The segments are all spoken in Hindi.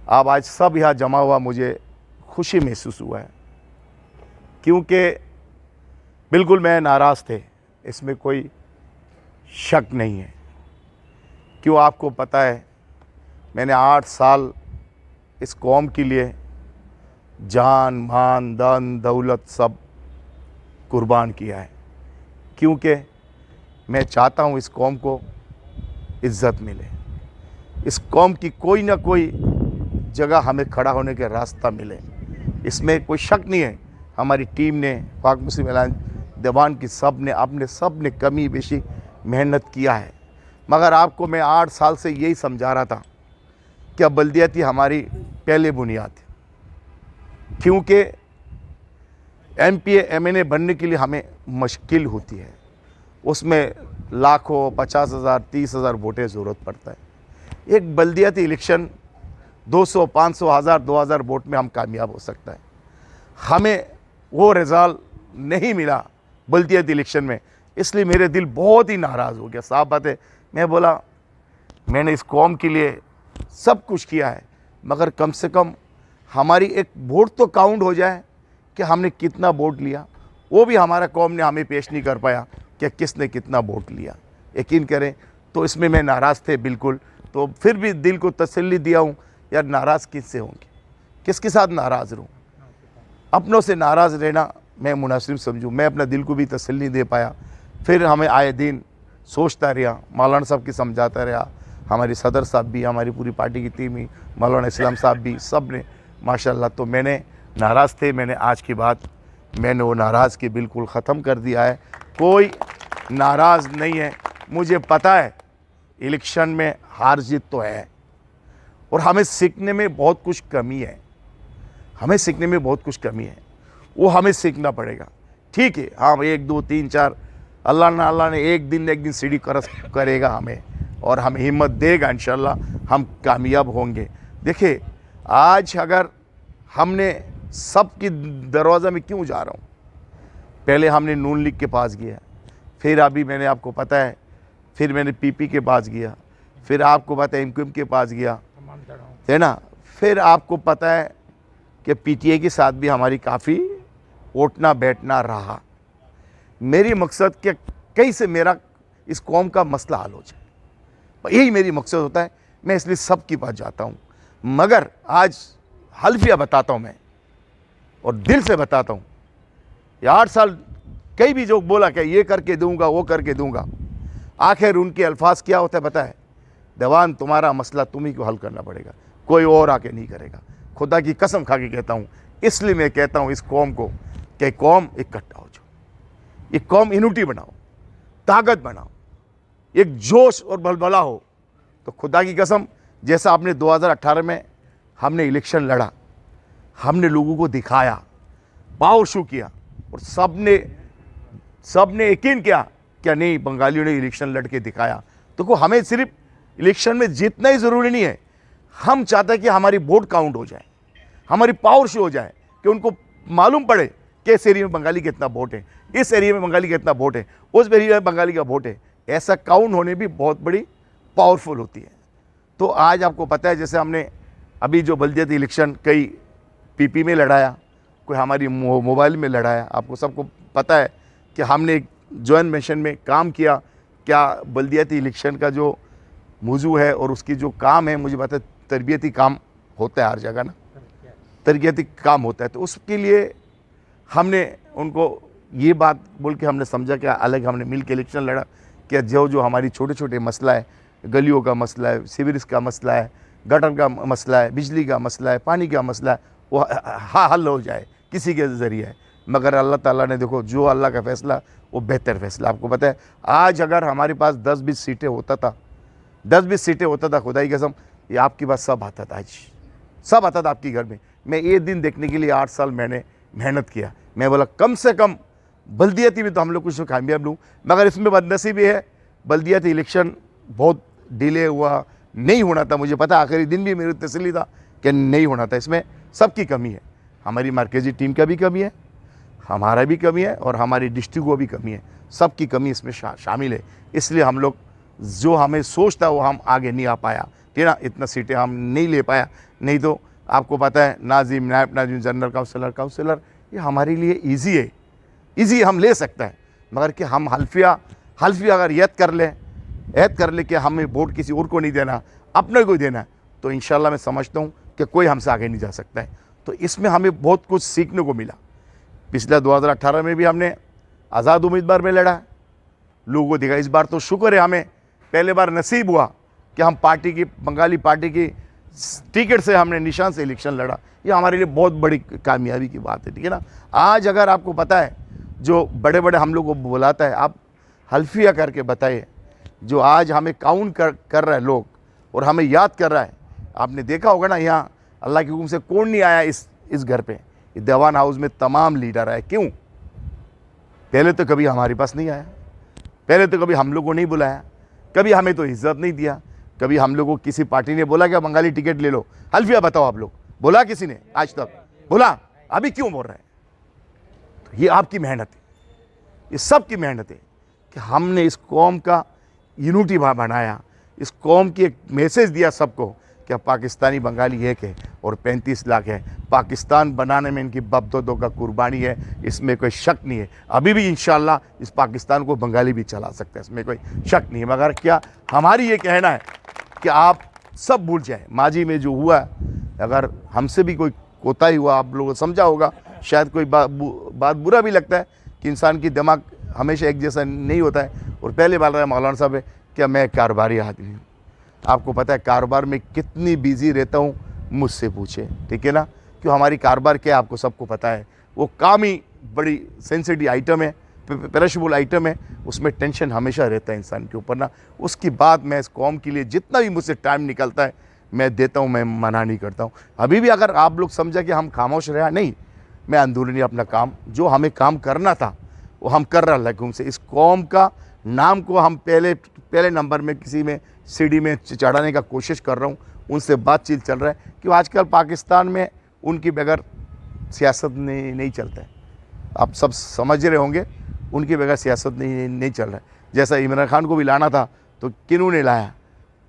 अब आज सब यहाँ जमा हुआ, मुझे खुशी महसूस हुआ है, क्योंकि बिल्कुल मैं नाराज़ थे, इसमें कोई शक नहीं है। क्यों, आपको पता है मैंने 8 साल इस कौम के लिए जान मान धन दौलत सब कुर्बान किया है, क्योंकि मैं चाहता हूँ इस कौम को इज़्ज़त मिले, इस कौम की कोई ना कोई जगह हमें खड़ा होने के रास्ता मिले। इसमें कोई शक नहीं है। हमारी टीम ने, पाक मुस्लिम एलायंस देवान की सब ने कमी बेशी मेहनत किया है। मगर आपको मैं 8 साल से यही समझा रहा था कि अब बल्दियाती हमारी पहले बुनियाद है, क्योंकि MPA MNA बनने के लिए हमें मुश्किल होती है, उसमें लाखों 50,000 30,000 वोटें ज़रूरत पड़ता है। एक बल्दियाती इलेक्शन 200 500 1000 2000 वोट में हम कामयाब हो सकता है। हमें वो रिजल्ट नहीं मिला बल्दियाती इलेक्शन में, इसलिए मेरे दिल बहुत ही नाराज़ हो गया। साफ बात है, मैं बोला मैंने इस कौम के लिए सब कुछ किया है, मगर कम से कम हमारी एक वोट तो काउंट हो जाए कि हमने कितना वोट लिया। वो भी हमारा कौम ने हमें पेश नहीं कर पाया कि किसने कितना वोट लिया। यकीन करें, तो इसमें मैं नाराज़ थे बिल्कुल। तो फिर भी दिल को तसल्ली दिया हूँ, यार नाराज़ किससे होंगे, किसके साथ नाराज़ रहूँ। अपनों से नाराज़ रहना मैं मुनासिब समझूँ। मैं अपना दिल को भी तसल्ली नहीं दे पाया। फिर हमें आए दिन सोचता रहा, मौलाना साहब की समझाता रहा, हमारे सदर साहब भी, हमारी पूरी पार्टी की टीम ही, मौलाना इस्लाम साहब भी, सब ने माशाल्लाह। तो मैंने नाराज़ थे, मैंने आज की बात मैंने वो नाराज़ की बिल्कुल ख़त्म कर दिया है। कोई नाराज़ नहीं है। मुझे पता है इलेक्शन में हार जीत तो है, और हमें सीखने में बहुत कुछ कमी है, हमें सीखने में बहुत कुछ कमी है, वो हमें सीखना पड़ेगा। ठीक है, हाँ 1 2 3 4 अल्लाह ने एक दिन सीढ़ी करेगा हमें, और हमें हिम्मत देगा, इंशाल्लाह हम कामयाब होंगे। देखिए, आज अगर हमने सबकी दरवाज़ा में क्यों जा रहा हूँ, पहले हमने नून लीग के पास गया, फिर अभी मैंने आपको पता है, फिर मैंने PP के पास गया, फिर आपको पता है MQM के पास गया, है ना, फिर आपको पता है कि PTA के साथ भी हमारी काफ़ी उठना बैठना रहा। मेरी मकसद कि कैसे मेरा इस कौम का मसला हल हो जाए, यही मेरी मकसद होता है। मैं इसलिए सब के पास जाता हूँ, मगर आज हल्फिया बताता हूँ मैं, और दिल से बताता हूँ। ये 8 साल कई भी जो बोला कि ये करके दूंगा वो करके दूंगा, आखिर उनके अल्फाज क्या होता है पता है, देवान तुम्हारा मसला तुम्ही को हल करना पड़ेगा, कोई और आके नहीं करेगा। खुदा की कसम खा के कहता हूँ। इसलिए मैं कहता हूँ इस कौम को कि कौम इकट्ठा हो जाओ, ये कौम यूनिटी बनाओ, ताकत बनाओ, एक जोश और बलबला हो। तो खुदा की कसम, जैसा आपने 2018 में हमने इलेक्शन लड़ा, हमने लोगों को दिखाया, पावर शो किया, और सबने यकीन किया क्या नहीं, बंगालियों ने इलेक्शन लड़ के दिखाया। तो हमें सिर्फ इलेक्शन में जीतना ही ज़रूरी नहीं है, हम चाहते हैं कि हमारी वोट काउंट हो जाए, हमारी पावर शो हो जाए, कि उनको मालूम पड़े कि इस एरिया में बंगाली कितना वोट है, इस एरिया में बंगाली कितना वोट है, उस एरिया में बंगाली का वोट है। ऐसा काउंट होने भी बहुत बड़ी पावरफुल होती है। तो आज आपको पता है, जैसे हमने अभी जो बल्दियाती इलेक्शन कई PP में लड़ाया, कोई हमारी मोबाइल में लड़ाया। आपको सबको पता है कि हमने एक जॉइंट मिशन में काम किया। क्या बल्दियाती इलेक्शन का जो मौजू है और उसकी जो काम है, मुझे पता है तरबियती काम होता है हर जगह ना, तरबियती काम होता है। तो उसके लिए हमने उनको ये बात बोल के हमने समझा कि अलग हमने मिल के इलेक्शन लड़ा कि जो हमारी छोटे छोटे मसला है, गलियों का मसला है, सीवरेज का मसला है, गटर का मसला है, बिजली का मसला है, पानी का मसला है, वो हल हो जाए किसी के ज़रिए। मगर अल्लाह ताला ने देखो, जो अल्लाह का फ़ैसला वो बेहतर फ़ैसला। आपको पता है, आज अगर हमारे पास 10-20 सीटें होता था, 10-20 सीटें होता था, खुदा की कसम ये आपकी बात सब आता था, आज सब आता था आपके घर में। मैं ये दिन देखने के लिए 8 साल मैंने मेहनत किया। मैं बोला कम से कम बल्दियाती में तो हम लोग कुछ कामयाब लूँ। मगर इसमें बदनसीबी है, बल्दियाती इलेक्शन बहुत डिले हुआ, नहीं होना था। मुझे पता आखिरी दिन भी मेरी तसल्ली था कि नहीं होना था। इसमें सबकी कमी है, हमारी मरकज़ी टीम का भी कमी है, हमारा भी कमी है, और हमारी डिस्ट्रिक्ट को भी कमी है। सबकी कमी इसमें शामिल है। इसलिए हम लोग जो हमें सोच था वो हम आगे नहीं आ पाया। ठीक है ना, इतना सीटें हम नहीं ले पाया। नहीं तो आपको पता है नाजिम, नायब नाजिम, जनरल काउंसलर ये हमारे लिए ईजी है, ईजी हम ले सकते हैं। मगर कि हम हल्फिया अगर ऐद कर ले कि हमें वोट किसी और को नहीं देना, अपने को ही देना है, तो इंशाल्लाह मैं समझता हूँ कि कोई हमसे आगे नहीं जा सकता है। तो इसमें हमें बहुत कुछ सीखने को मिला। पिछले 2018 में भी हमने आज़ाद उम्मीदवार में लड़ा, लोगों को देखा। इस बार तो शुक्र है हमें पहले बार नसीब हुआ कि हम बंगाली पार्टी की टिकट से हमने निशान से इलेक्शन लड़ा। ये हमारे लिए बहुत बड़ी कामयाबी की बात है, ठीक है ना। आज अगर आपको पता है जो बड़े बड़े हम लोग को बुलाता है, आप हल्फिया करके बताइए, जो आज हमें काउंट कर रहे हैं लोग और हमें याद कर रहा है। आपने देखा होगा ना, यहाँ अल्लाह के हुक्म से कौन नहीं आया इस घर पे। ये देवान हाउस में तमाम लीडर आए। क्यों? पहले तो कभी हमारे पास नहीं आया, पहले तो कभी हम लोग को नहीं बुलाया, कभी हमें तो इज्जत नहीं दिया, कभी हम लोग को किसी पार्टी ने बोला क्या बंगाली टिकट ले लो। हल्फिया बताओ आप लोग, बोला किसी ने आज तक? बोला? अभी क्यों बोल रहे हैं? तो ये आपकी मेहनत है, ये सबकी मेहनत है कि हमने इस कौम का यूनिटी बनाया, इस कौम की एक मैसेज दिया सबको कि पाकिस्तानी बंगाली एक है और 35 लाख है। पाकिस्तान बनाने में इनकी बब्दों का कुर्बानी है, इसमें कोई शक नहीं है। अभी भी इंशाल्लाह इस पाकिस्तान को बंगाली भी चला सकते हैं, इसमें कोई शक नहीं है। मगर क्या हमारी ये कहना है कि आप सब भूल जाएं माजी में जो हुआ। अगर हमसे भी कोई कोताही हुआ, आप लोगों को समझा होगा, शायद कोई बात बुरा भी लगता है कि इंसान की दिमाग हमेशा एक जैसा नहीं होता है। और पहले बोल रहा है मौलाना साहब है कि मैं कारोबारी आदमी हूँ। आपको पता है कारोबार में कितनी बिजी रहता हूँ, मुझसे पूछे, ठीक है ना। क्यों? हमारी कारोबार क्या है आपको सबको पता है। वो काम ही बड़ी सेंसिटिव आइटम है, पेरिशेबल आइटम है, उसमें टेंशन हमेशा रहता है इंसान के ऊपर ना। उसकी बात मैं इस कौम के लिए जितना भी मुझसे टाइम निकलता है मैं देता हूँ, मैं मना नहीं करता हूँ। अभी भी अगर आप लोग समझा कि हम खामोश रहा, नहीं, मैं अंदरूनी अपना काम जो हमें काम करना था वो हम कर रहा लगे से। इस कौम का नाम को हम पहले नंबर में किसी में सीढ़ी में चढ़ाने का कोशिश कर रहा हूँ। उनसे बातचीत चल रहा है कि आजकल पाकिस्तान में उनकी बगैर सियासत नहीं चलता है। आप सब समझ रहे होंगे, उनके बगैर सियासत नहीं चल रहा है। जैसा इमरान खान को भी लाना था तो किन्होंने लाया?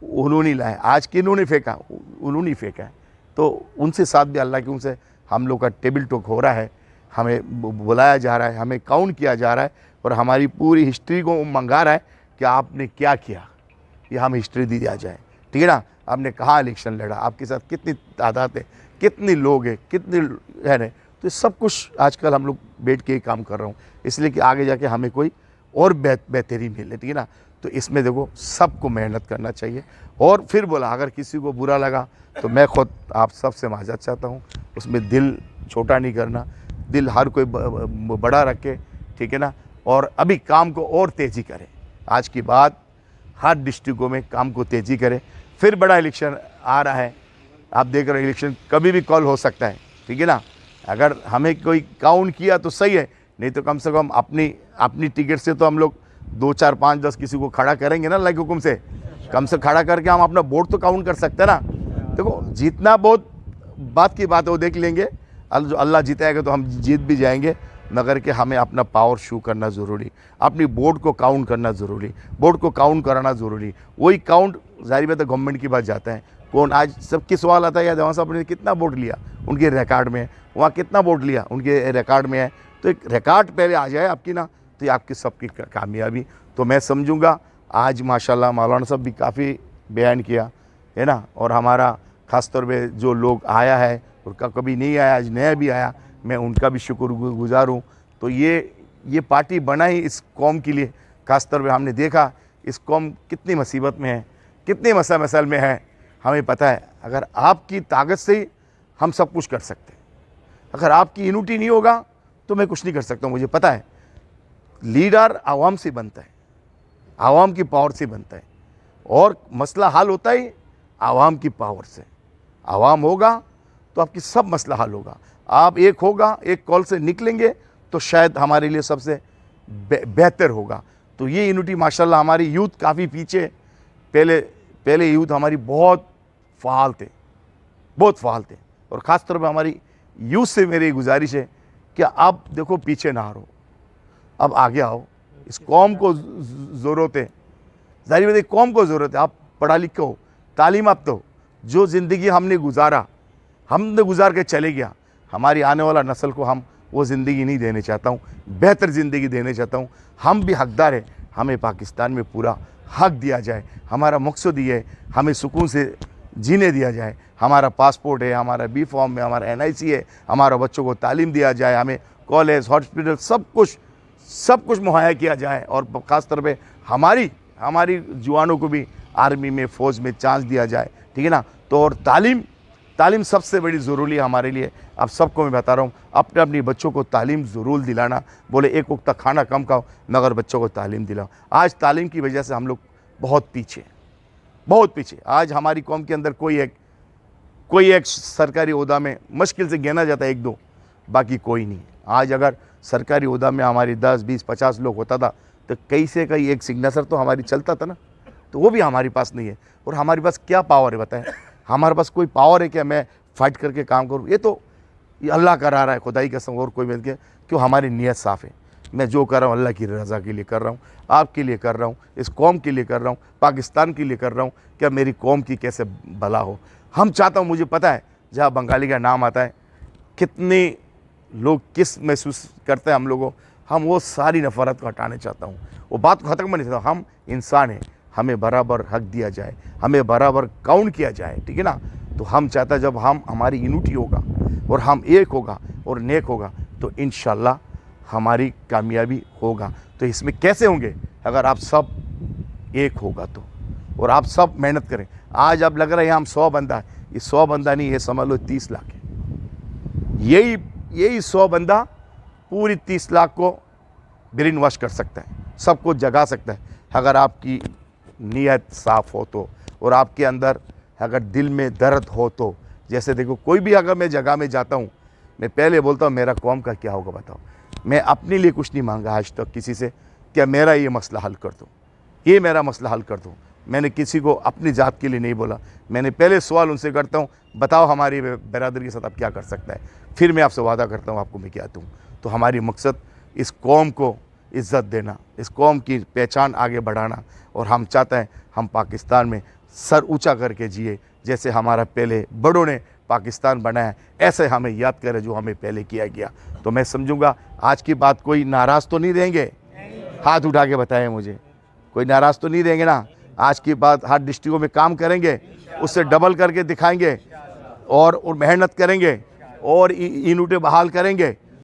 उन्होंने लाया। आज किन्होंने फेंका? उन्होंने फेंका है। तो उनसे साथ भी अल्लाह के उनसे हम लोग का टेबल टॉक हो रहा है, हमें बुलाया जा रहा है, हमें काउंट किया जा रहा है और हमारी पूरी हिस्ट्री को मंगा रहा है कि आपने क्या किया, ये हम हिस्ट्री दी जा जाए, ठीक है ना। आपने कहाँ इलेक्शन लड़ा, आपके साथ कितनी तादाद है, कितने लोग हैं, कितने है ना। तो सब कुछ आजकल हम लोग बैठ के ही काम कर रहा हूँ, इसलिए कि आगे जाके हमें कोई और बेहतरी मिले, ठीक है ना। तो इसमें देखो सबको मेहनत करना चाहिए। और फिर बोला अगर किसी को बुरा लगा तो मैं खुद आप सबसे माजरत चाहता हूँ, उसमें दिल छोटा नहीं करना, दिल हर कोई बड़ा रखे, ठीक है ना। और अभी काम को और तेज़ी करें, आज की बात हर डिस्ट्रिक्टों में काम को तेज़ी करें। फिर बड़ा इलेक्शन आ रहा है, आप देख रहे हो, इलेक्शन कभी भी कॉल हो सकता है, ठीक है ना। अगर हमें कोई काउंट किया तो सही है, नहीं तो कम से कम अपनी टिकट से तो हम लोग 2, 4, 5, 10 किसी को खड़ा करेंगे ना, अल्लाह के हुक्म से कम से खड़ा करके हम अपना वोट तो काउंट कर सकते हैं ना। देखो जीतना बहुत बात की बात है, वो देख लेंगे, अल्लाह जिताएगा तो हम जीत भी जाएंगे, मगर कि हमें अपना पावर शो करना ज़रूरी, अपनी वोट को काउंट करना ज़रूरी, वोट को काउंट कराना ज़रूरी। वही काउंट जाहिर बात है गवर्नमेंट की बात जाता है। कौन आज सबके सवाल आता है या देवान साहब ने कितना वोट लिया, उनके रिकॉर्ड में है, वहाँ कितना वोट लिया, उनके रिकॉर्ड में है। तो एक रिकॉर्ड पहले आ जाए आपकी ना, तो ये आपकी सबकी कामयाबी। तो मैं समझूंगा आज माशाल्लाह मौलाना साहब भी काफ़ी बयान किया है ना, और हमारा ख़ासतौर पे जो लोग आया है उनका कभी नहीं आया, आज नया भी आया, मैं उनका भी शुक्रगुजार हूँ। तो ये पार्टी बनाई इस कौम के लिए, ख़ासतौर पे हमने देखा इस कौम कितनी मुसीबत में है, कितने मसाइल में है। हमें पता है अगर आपकी ताकत से ही हम सब कुछ कर सकते हैं, अगर आपकी यूनिटी नहीं होगा तो मैं कुछ नहीं कर सकता हूँ। मुझे पता है लीडर आवाम से बनता है, आवाम की पावर से बनता है, और मसला हल होता ही आवाम की पावर से। आवाम होगा तो आपकी सब मसला हल होगा। आप एक होगा, एक कॉल से निकलेंगे तो शायद हमारे लिए सबसे बेहतर होगा। तो ये यूनिटी माशाल्लाह, हमारी यूथ काफ़ी पीछे, पहले यूथ हमारी बहुत फ़ाल थे, और ख़ास तौर पर हमारी यूथ से मेरी गुजारिश है कि आप देखो पीछे ना रहो, अब आगे आओ। इस कौम को ज़रूरत है, जाहिर बात है कौम को ज़रूरत है, आप पढ़ा लिखा हो तालीम अब तो जो ज़िंदगी हमने गुजार के चले गया, हमारी आने वाला नस्ल को हम वो ज़िंदगी नहीं देने चाहता हूँ, बेहतर ज़िंदगी देने चाहता हूँ। हम भी हकदार हैं, हमें पाकिस्तान में पूरा हक दिया जाए। हमारा मकसद ये है, हमें सुकून से जीने दिया जाए। हमारा पासपोर्ट है, हमारा बी फॉर्म है, हमारा NIC है, हमारा बच्चों को तालीम दिया जाए, हमें कॉलेज हॉस्पिटल सब कुछ मुहैया किया जाए। और ख़ास तौर पे हमारी जवानों को भी आर्मी में, फ़ौज में चांस दिया जाए, ठीक है ना। तो और तालीम सबसे बड़ी ज़रूरी है हमारे लिए। अब सबको मैं बता रहा हूँ, अपने अपनी बच्चों को तालीम ज़रूर दिलाना। बोले एक वक्त खाना कम खाओ, मगर बच्चों को तालीम दिलाओ। आज तालीम की वजह से हम लोग बहुत पीछे। आज हमारी कौम के अंदर कोई एक सरकारी ओहदा में मुश्किल से गिना जाता है 1-2, बाकी कोई नहीं। आज अगर सरकारी ओहदा में हमारी 10, 20, 50 लोग होता था तो कई एक सिग्नेचर तो हमारी चलता था ना, तो वो भी हमारे पास नहीं है। और हमारे पास क्या पावर है बताएं? हमारे पास कोई पावर है क्या मैं फाइट करके काम करूं? ये अल्लाह करा रहा है, खुदाई कसम, और कोई मिल के क्यों? हमारी नीयत साफ़ है। मैं जो कर रहा हूँ अल्लाह की रज़ा के लिए कर रहा हूँ, आपके लिए कर रहा हूँ, इस कौम के लिए कर रहा हूँ, पाकिस्तान के लिए कर रहा हूँ, क्या मेरी कौम की कैसे भला हो। हम चाहता हूँ, मुझे पता है जहाँ बंगाली का नाम आता है कितने लोग किस महसूस करते हैं हम लोगों, हम वो सारी नफ़रत को हटाने चाहता हूँ, वो बात को ख़त्म नहीं चाहता। हम इंसान हैं, हमें बराबर हक दिया जाए, हमें बराबर काउंट किया जाए, ठीक है ना। तो हम चाहता जब हमारी यूनिटी होगा और हम एक होगा और नेक होगा तो इंशाल्लाह हमारी कामयाबी होगा। तो इसमें कैसे होंगे? अगर आप सब एक होगा तो, और आप सब मेहनत करें। आज अब लग रहा है हम 100 बंदा है, ये 100 बंदा नहीं, ये समझ लो 30 लाख है। यही 100 बंदा पूरी 30 लाख को ब्रेन वॉश कर सकता है, सबको जगा सकता है, अगर आपकी नीयत साफ़ हो तो, और आपके अंदर अगर दिल में दर्द हो तो। जैसे देखो, कोई भी अगर मैं जगह में जाता हूँ, मैं पहले बोलता हूँ मेरा कौम का क्या होगा बताओ। मैं अपने लिए कुछ नहीं मांगा आज तक किसी से, क्या मेरा ये मसला हल कर दो, ये मेरा मसला हल कर दो। मैंने किसी को अपनी ज़ात के लिए नहीं बोला। मैंने पहले सवाल उनसे करता हूँ, बताओ हमारी बरादरी के साथ आप क्या कर सकता है, फिर मैं आपसे वादा करता हूँ आपको मैं क्या दूँ। तो हमारी मकसद इस कौम को इज़्ज़त देना, इस कौम की पहचान आगे बढ़ाना, और हम चाहते हैं हम पाकिस्तान में सर ऊंचा करके जिए, जैसे हमारा पहले बड़ों ने पाकिस्तान बनाया, ऐसे हमें याद करें जो हमें पहले किया गया। तो मैं समझूंगा आज की बात कोई नाराज़ तो नहीं रहेंगे? हाथ उठा के बताएं मुझे, कोई नाराज़ तो नहीं रहेंगे ना? आज की बात हर डिस्ट्रिक्टों में काम करेंगे, उससे डबल करके दिखाएंगे, और मेहनत करेंगे, और यूनिटें बहाल करेंगे।